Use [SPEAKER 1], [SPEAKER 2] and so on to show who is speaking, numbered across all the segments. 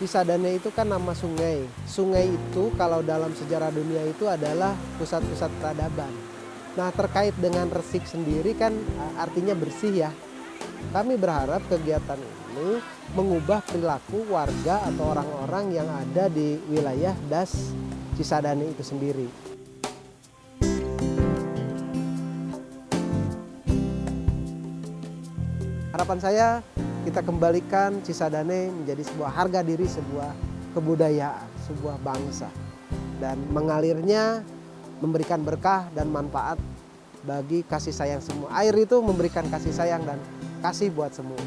[SPEAKER 1] Cisadane itu kan nama sungai. Sungai itu kalau dalam sejarah dunia itu adalah pusat-pusat peradaban. Nah, terkait dengan resik sendiri kan artinya bersih ya. Kami berharap kegiatan ini mengubah perilaku warga atau orang-orang yang ada di wilayah Das Cisadane itu sendiri. Harapan saya kita kembalikan Cisadane menjadi sebuah harga diri, sebuah kebudayaan, sebuah bangsa. Dan mengalirnya memberikan berkah dan manfaat bagi kasih sayang semua. Air itu memberikan kasih sayang dan kasih buat semua.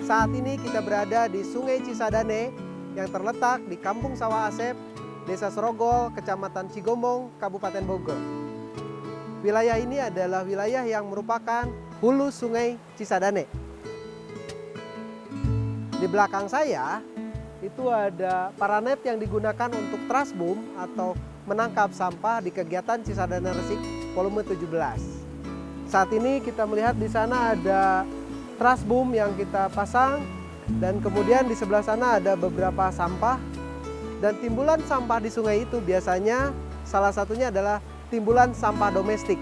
[SPEAKER 1] Saat ini kita berada di Sungai Cisadane yang terletak di Kampung Sawah Asep, Desa Serogol, Kecamatan Cigombong, Kabupaten Bogor. Wilayah ini adalah wilayah yang merupakan hulu Sungai Cisadane. Di belakang saya itu ada paranet yang digunakan untuk trasboom atau menangkap sampah di kegiatan Cisadane Resik volume 17. Saat ini kita melihat di sana ada trasboom yang kita pasang dan kemudian di sebelah sana ada beberapa sampah, dan timbulan sampah di sungai itu biasanya salah satunya adalah timbulan sampah domestik.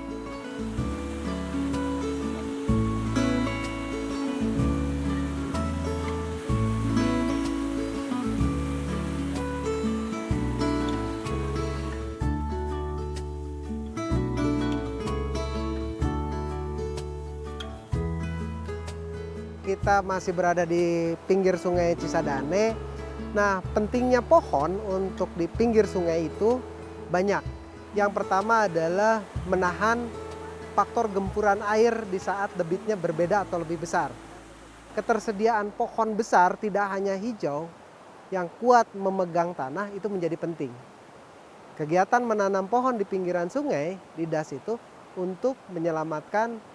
[SPEAKER 1] Kita masih berada di pinggir Sungai Cisadane. Nah, pentingnya pohon untuk di pinggir sungai itu banyak. Yang pertama adalah menahan faktor gempuran air di saat debitnya berbeda atau lebih besar. Ketersediaan pohon besar tidak hanya hijau yang kuat memegang tanah itu menjadi penting. Kegiatan menanam pohon di pinggiran sungai di Das itu untuk menyelamatkan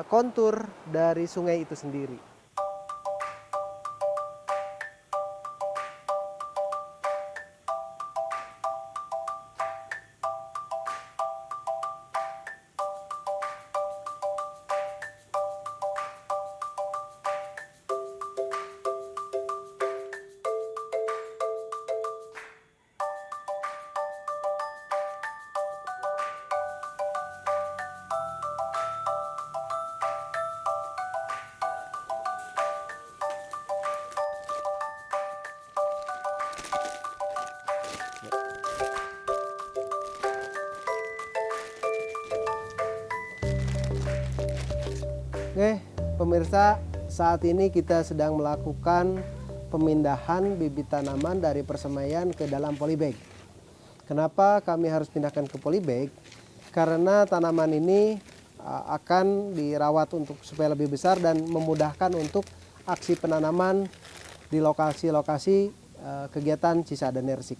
[SPEAKER 1] kontur dari sungai itu sendiri. Oke, pemirsa, saat ini kita sedang melakukan pemindahan bibit tanaman dari persemaian ke dalam polybag. Kenapa kami harus pindahkan ke polybag? Karena tanaman ini akan dirawat untuk supaya lebih besar dan memudahkan untuk aksi penanaman di lokasi-lokasi kegiatan Cisadane Resik.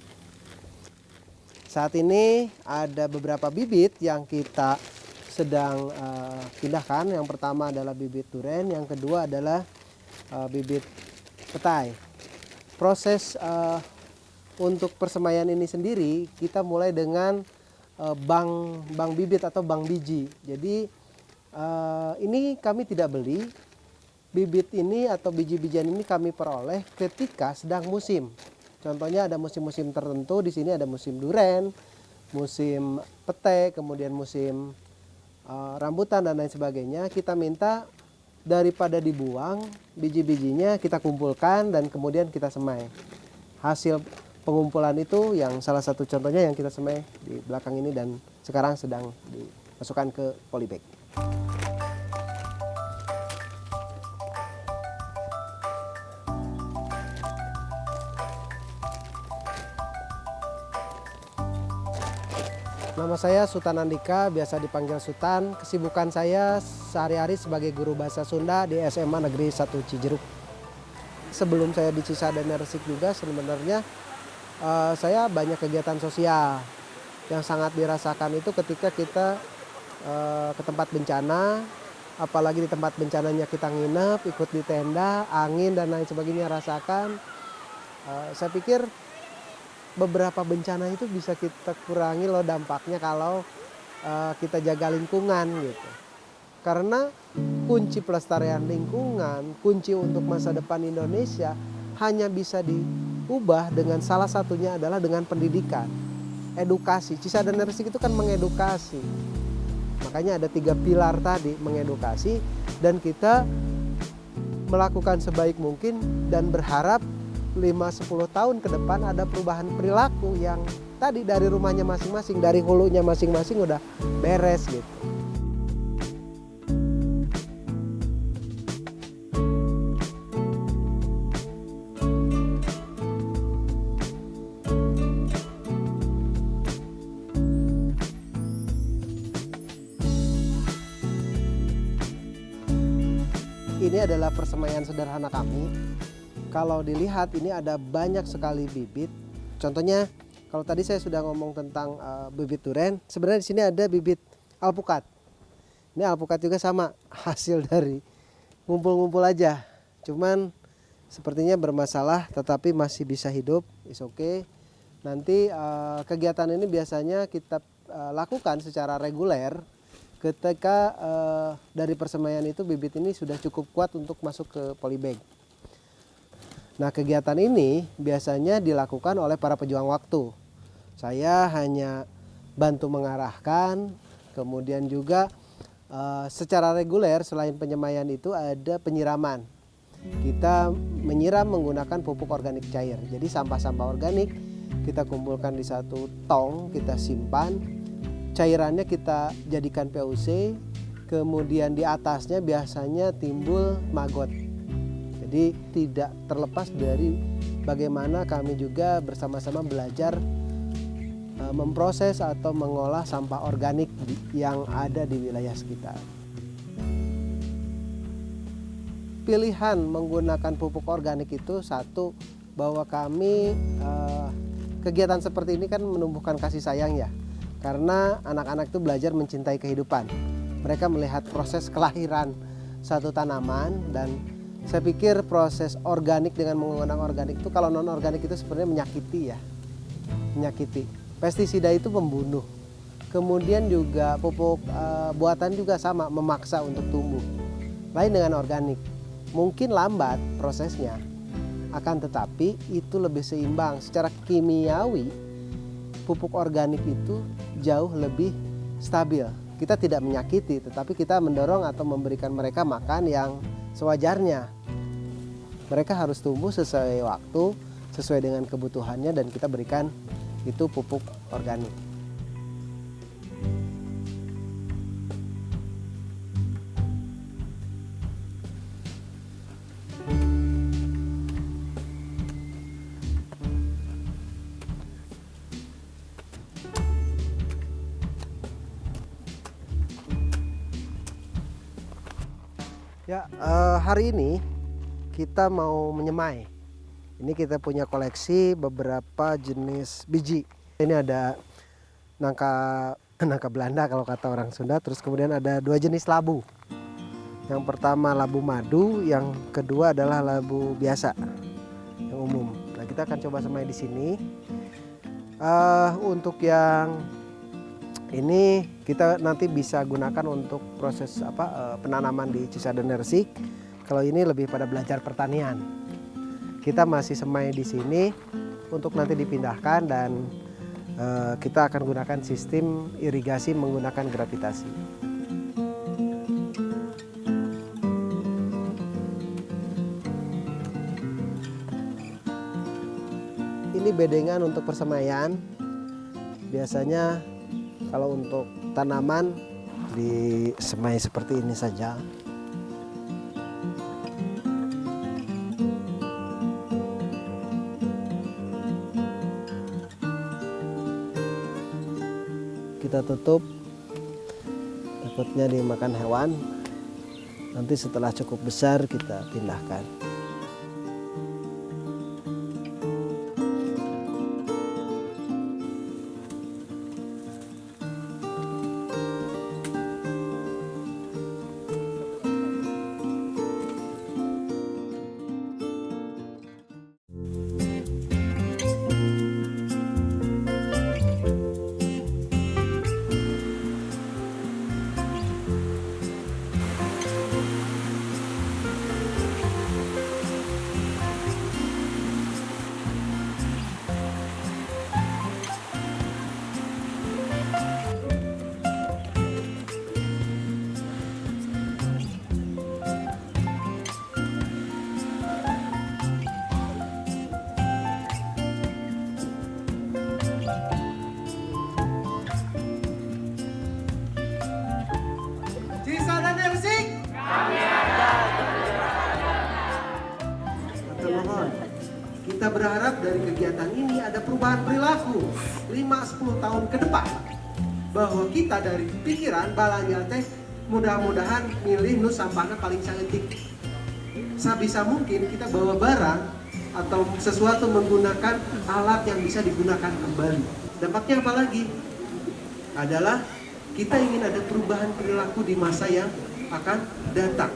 [SPEAKER 1] Saat ini ada beberapa bibit yang kita sedang pindahkan. Yang pertama adalah bibit duren, yang kedua adalah bibit petai. Proses untuk persemaian ini sendiri kita mulai dengan bank bibit atau bank biji. Jadi ini kami tidak beli. Bibit ini atau biji-bijian ini kami peroleh ketika sedang musim. Contohnya ada musim-musim tertentu, di sini ada musim duren, musim pete, kemudian musim rambutan dan lain sebagainya. Kita minta daripada dibuang, biji-bijinya kita kumpulkan dan kemudian kita semai. Hasil pengumpulan itu yang salah satu contohnya yang kita semai di belakang ini dan sekarang sedang dimasukkan ke polybag. Nama saya Sutan Andika, biasa dipanggil Sutan. Kesibukan saya sehari-hari sebagai guru bahasa Sunda di SMA Negeri 1 Cijeruk. Sebelum saya di Cisadane Resik juga sebenarnya saya banyak kegiatan sosial. Yang sangat dirasakan itu ketika kita ke tempat bencana, apalagi di tempat bencananya kita nginep, ikut di tenda, angin dan lain sebagainya rasakan. Saya pikir beberapa bencana itu bisa kita kurangi loh dampaknya kalau kita jaga lingkungan gitu. Karena kunci pelestarian lingkungan, kunci untuk masa depan Indonesia hanya bisa diubah dengan salah satunya adalah dengan pendidikan, edukasi. Cisadane Resik itu kan mengedukasi. Makanya ada 3 pilar tadi, mengedukasi, dan kita melakukan sebaik mungkin dan berharap 5-10 tahun ke depan ada perubahan perilaku yang tadi dari rumahnya masing-masing, dari hulunya masing-masing udah beres gitu. Ini adalah persemaian sederhana kami. Kalau dilihat ini ada banyak sekali bibit. Contohnya kalau tadi saya sudah ngomong tentang bibit duren, sebenarnya di sini ada bibit alpukat. Ini alpukat juga sama, hasil dari ngumpul-ngumpul aja. Cuman sepertinya bermasalah, tetapi masih bisa hidup. Is okay. Nanti kegiatan ini biasanya kita lakukan secara reguler ketika dari persemaian itu bibit ini sudah cukup kuat untuk masuk ke polybag. Nah, kegiatan ini biasanya dilakukan oleh para pejuang waktu. Saya hanya bantu mengarahkan, kemudian juga secara reguler selain penyemaian itu ada penyiraman. Kita menyiram menggunakan pupuk organik cair. Jadi sampah-sampah organik kita kumpulkan di satu tong, kita simpan. Cairannya kita jadikan PUC, kemudian di atasnya biasanya timbul maggot. Jadi tidak terlepas dari bagaimana kami juga bersama-sama belajar memproses atau mengolah sampah organik yang ada di wilayah sekitar. Pilihan menggunakan pupuk organik itu satu, bahwa kami kegiatan seperti ini kan menumbuhkan kasih sayang ya. Karena anak-anak itu belajar mencintai kehidupan. Mereka melihat proses kelahiran satu tanaman dan saya pikir proses organik dengan menggunakan organik itu, kalau non organik itu sebenarnya menyakiti ya, menyakiti. Pestisida itu membunuh. Kemudian juga pupuk buatan juga sama, memaksa untuk tumbuh. Lain dengan organik, mungkin lambat prosesnya, akan tetapi itu lebih seimbang. Secara kimiawi, pupuk organik itu jauh lebih stabil. Kita tidak menyakiti, tetapi kita mendorong atau memberikan mereka makan yang sewajarnya. Mereka harus tumbuh sesuai waktu, sesuai dengan kebutuhannya, dan kita berikan itu pupuk organik. Ya, hari ini kita mau menyemai. Ini kita punya koleksi beberapa jenis biji. Ini ada nangka Belanda kalau kata orang Sunda. Terus kemudian ada 2 jenis labu. Yang pertama labu madu, yang kedua adalah labu biasa, yang umum. Nah, kita akan coba semai di sini. Untuk yang ini kita nanti bisa gunakan untuk proses penanaman di Cisadane Resik. Kalau ini lebih pada belajar pertanian. Kita masih semai di sini untuk nanti dipindahkan dan kita akan gunakan sistem irigasi menggunakan gravitasi. bedengan untuk persemaian. Biasanya kalau untuk tanaman disemai seperti ini saja. Kita tutup, takutnya dimakan hewan. Nanti setelah cukup besar kita pindahkan. Kita berharap dari kegiatan ini ada perubahan perilaku 5-10 tahun ke depan, bahwa kita dari pikiran balanya teh mudah-mudahan milih nu sampahnya paling saeutik. Sabisa mungkin kita bawa barang atau sesuatu menggunakan alat yang bisa digunakan kembali. Dampaknya apa lagi? Adalah kita ingin ada perubahan perilaku di masa yang akan datang.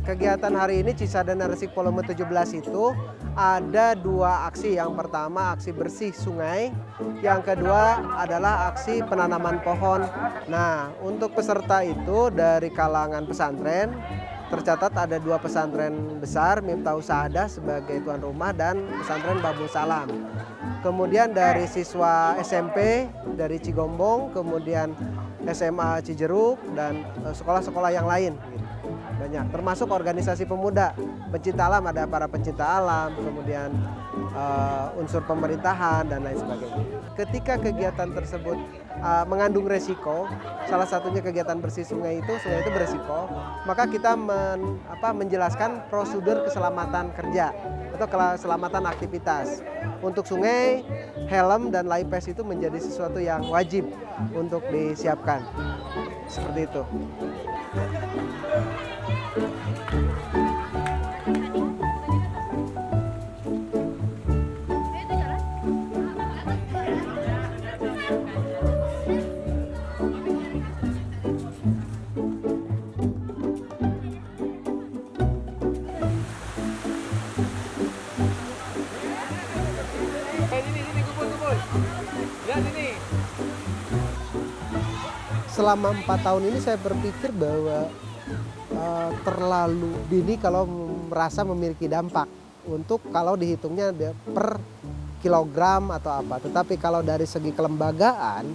[SPEAKER 1] Kegiatan hari ini Cisadane Resik volume 17 itu ada 2 aksi. Yang pertama aksi bersih sungai, yang kedua adalah aksi penanaman pohon. Nah, untuk peserta itu dari kalangan pesantren, tercatat ada 2 pesantren besar, Miftahus Saadah sebagai tuan rumah dan pesantren Babul Salam. Kemudian dari siswa SMP dari Cigombong, kemudian SMA Cijeruk dan sekolah-sekolah yang lain. Banyak, termasuk organisasi pemuda pencinta alam, ada para pencinta alam, kemudian unsur pemerintahan dan lain sebagainya. Ketika kegiatan tersebut mengandung resiko, salah satunya kegiatan bersih sungai itu beresiko, maka kita menjelaskan prosedur keselamatan kerja atau keselamatan aktivitas. Untuk sungai, helm dan life vest itu menjadi sesuatu yang wajib untuk disiapkan. Seperti itu. Selama 4 tahun ini saya berpikir bahwa terlalu dini kalau merasa memiliki dampak untuk kalau dihitungnya per kilogram atau apa. Tetapi kalau dari segi kelembagaan,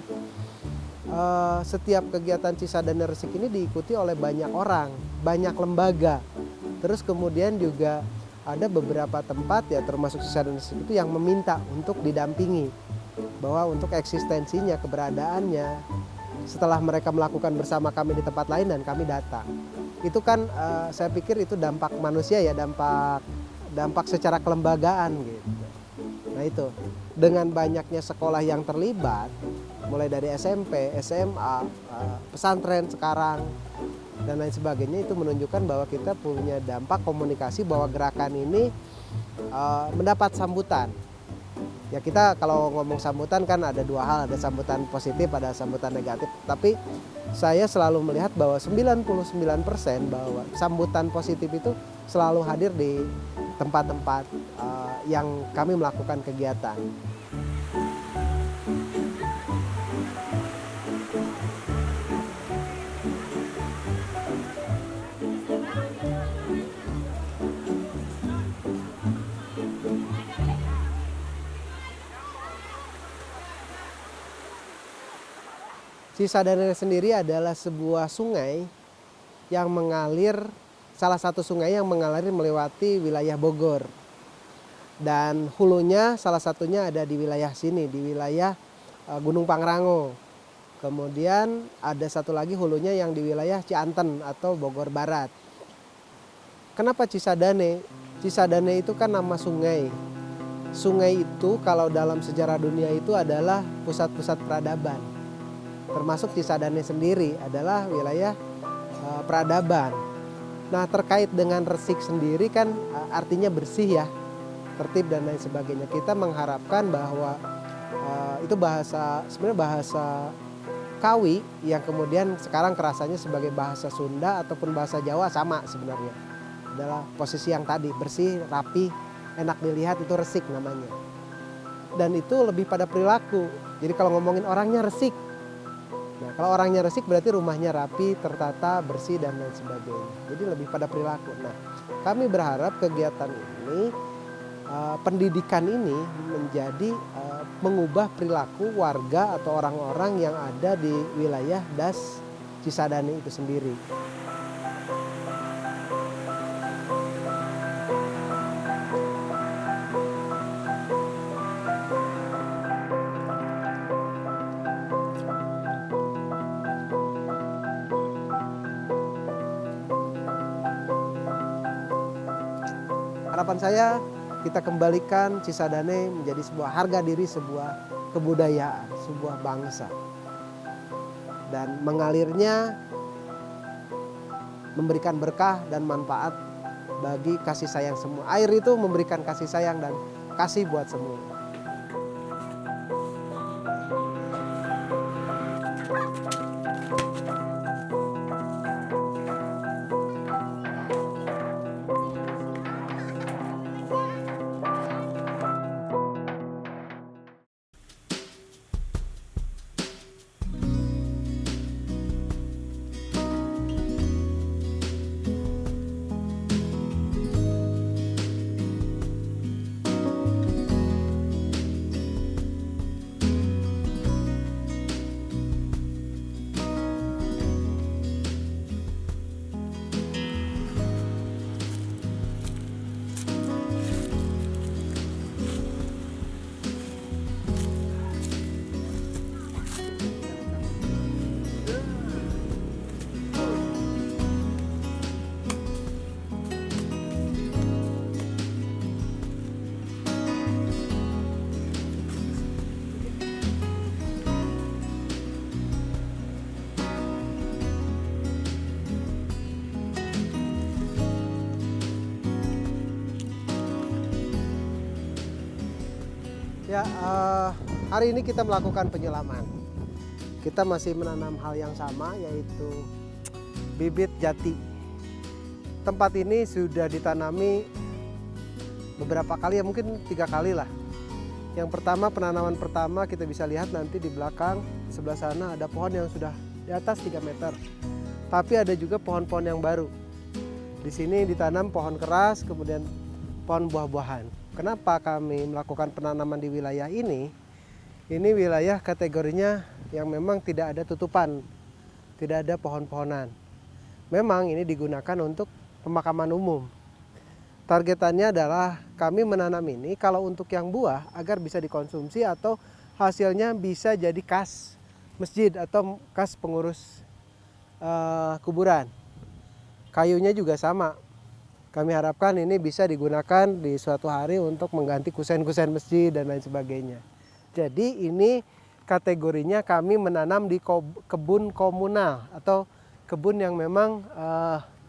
[SPEAKER 1] setiap kegiatan Cisadane Resik ini diikuti oleh banyak orang, banyak lembaga. Terus kemudian juga ada beberapa tempat ya termasuk Cisadane Resik itu yang meminta untuk didampingi, bahwa untuk eksistensinya, keberadaannya, setelah mereka melakukan bersama kami di tempat lain dan kami datang. Itu kan saya pikir itu dampak manusia ya, dampak secara kelembagaan gitu. Nah itu, dengan banyaknya sekolah yang terlibat, mulai dari SMP, SMA, pesantren sekarang, dan lain sebagainya, itu menunjukkan bahwa kita punya dampak komunikasi, bahwa gerakan ini mendapat sambutan. Ya kita kalau ngomong sambutan kan ada 2 hal, ada sambutan positif, ada sambutan negatif. Tapi saya selalu melihat bahwa 99% bahwa sambutan positif itu selalu hadir di tempat-tempat yang kami melakukan kegiatan. Cisadane sendiri adalah sebuah sungai yang mengalir, salah satu sungai yang mengalir melewati wilayah Bogor. Dan hulunya salah satunya ada di wilayah sini, di wilayah Gunung Pangrango. Kemudian ada satu lagi hulunya yang di wilayah Cianten atau Bogor Barat. Kenapa Cisadane? Cisadane itu kan nama sungai. Sungai itu kalau dalam sejarah dunia itu adalah pusat-pusat peradaban. Termasuk Cisadane sendiri adalah wilayah peradaban. Nah, terkait dengan resik sendiri kan artinya bersih ya, tertib dan lain sebagainya. Kita mengharapkan bahwa itu sebenarnya bahasa Kawi yang kemudian sekarang kerasanya sebagai bahasa Sunda ataupun bahasa Jawa sama sebenarnya. Adalah posisi yang tadi, bersih, rapi, enak dilihat, itu resik namanya. Dan itu lebih pada perilaku. Jadi kalau ngomongin orangnya resik. Nah, kalau orangnya resik berarti rumahnya rapi, tertata, bersih, dan lain sebagainya. Jadi lebih pada perilaku. Nah, kami berharap kegiatan ini, pendidikan ini menjadi mengubah perilaku warga atau orang-orang yang ada di wilayah Das Cisadane itu sendiri. Harapan saya kita kembalikan Cisadane menjadi sebuah harga diri, sebuah kebudayaan, sebuah bangsa. Dan mengalirnya memberikan berkah dan manfaat bagi kasih sayang semua. Air itu memberikan kasih sayang dan kasih buat semua. Ya, hari ini kita melakukan penyelaman. Kita masih menanam hal yang sama, yaitu bibit jati. Tempat ini sudah ditanami beberapa kali, ya mungkin 3 kali lah. Yang pertama, penanaman pertama kita bisa lihat nanti di belakang sebelah sana ada pohon yang sudah di atas 3 meter. Tapi ada juga pohon-pohon yang baru. Di sini ditanam pohon keras, kemudian pohon buah-buahan. Kenapa kami melakukan penanaman di wilayah ini? Ini wilayah kategorinya yang memang tidak ada tutupan, tidak ada pohon-pohonan. Memang ini digunakan untuk pemakaman umum. Targetannya adalah kami menanam ini kalau untuk yang buah agar bisa dikonsumsi atau hasilnya bisa jadi kas masjid atau kas pengurus kuburan. Kayunya juga sama. Kami harapkan ini bisa digunakan di suatu hari untuk mengganti kusen-kusen masjid dan lain sebagainya. Jadi ini kategorinya kami menanam di kebun komunal atau kebun yang memang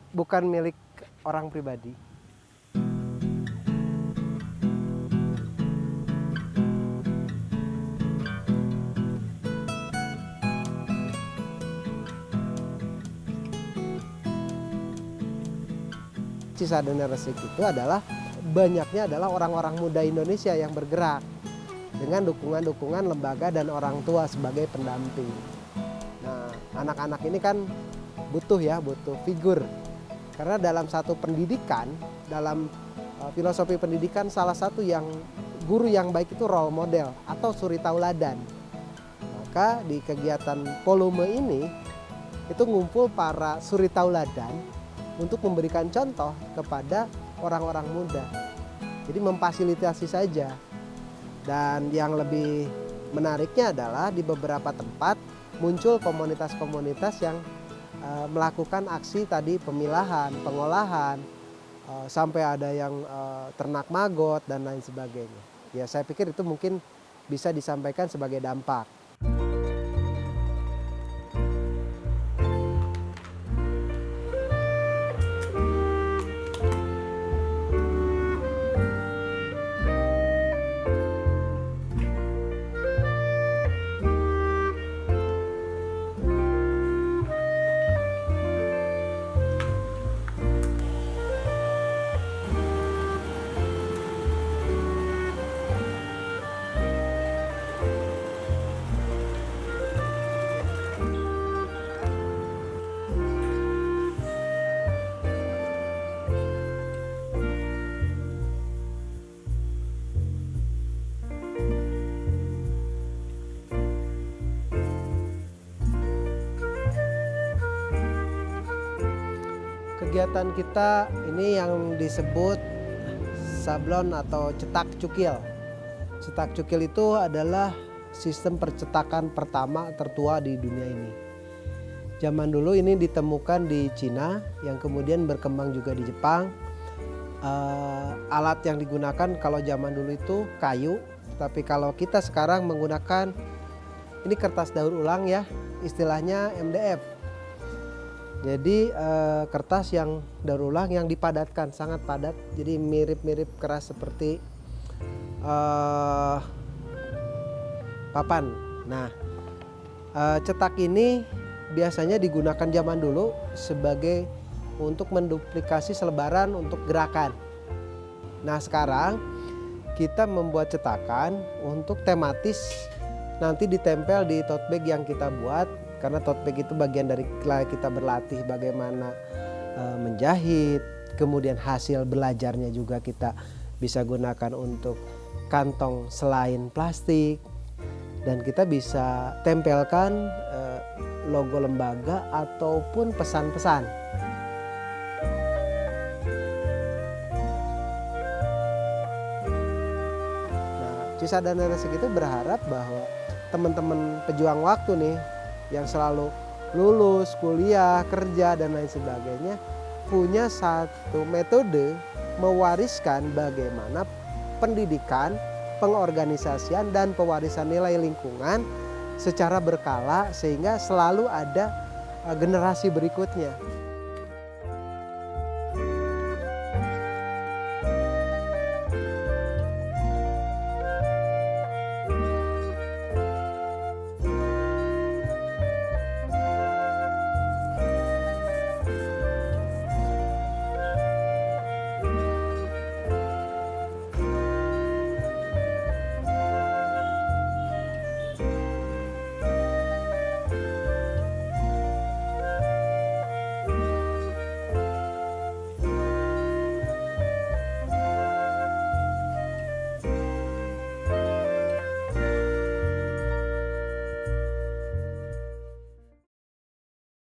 [SPEAKER 1] bukan milik orang pribadi. Cisadane Resik itu adalah banyaknya adalah orang-orang muda Indonesia yang bergerak dengan dukungan-dukungan lembaga dan orang tua sebagai pendamping. Nah, anak-anak ini kan butuh figur. Karena dalam satu pendidikan, dalam filosofi pendidikan salah satu yang guru yang baik itu role model atau suri tauladan. Nah, maka di kegiatan volume ini itu ngumpul para suri tauladan untuk memberikan contoh kepada orang-orang muda. Jadi memfasilitasi saja. Dan yang lebih menariknya adalah di beberapa tempat muncul komunitas-komunitas yang melakukan aksi tadi pemilahan, pengolahan, sampai ada yang ternak maggot dan lain sebagainya. Ya, saya pikir itu mungkin bisa disampaikan sebagai dampak. Kegiatan kita ini yang disebut sablon atau cetak cukil. Cetak cukil itu adalah sistem percetakan pertama tertua di dunia ini. Zaman dulu ini ditemukan di Cina, yang kemudian berkembang juga di Jepang. Alat yang digunakan kalau zaman dulu itu kayu, tapi kalau kita sekarang menggunakan ini kertas daur ulang ya, istilahnya MDF. Jadi kertas yang daur ulang yang dipadatkan, sangat padat, jadi mirip-mirip keras seperti papan. Nah, cetak ini biasanya digunakan zaman dulu sebagai untuk menduplikasi selebaran untuk gerakan. Nah, sekarang kita membuat cetakan untuk tematis, nanti ditempel di tote bag yang kita buat. Karena tote bag itu bagian dari kita berlatih bagaimana menjahit, kemudian hasil belajarnya juga kita bisa gunakan untuk kantong selain plastik, dan kita bisa tempelkan logo lembaga ataupun pesan-pesan. Nah, Cisadane Resik itu berharap bahwa teman-teman pejuang waktu nih yang selalu lulus, kuliah, kerja, dan lain sebagainya punya satu metode mewariskan bagaimana pendidikan, pengorganisasian, dan pewarisan nilai lingkungan secara berkala sehingga selalu ada generasi berikutnya.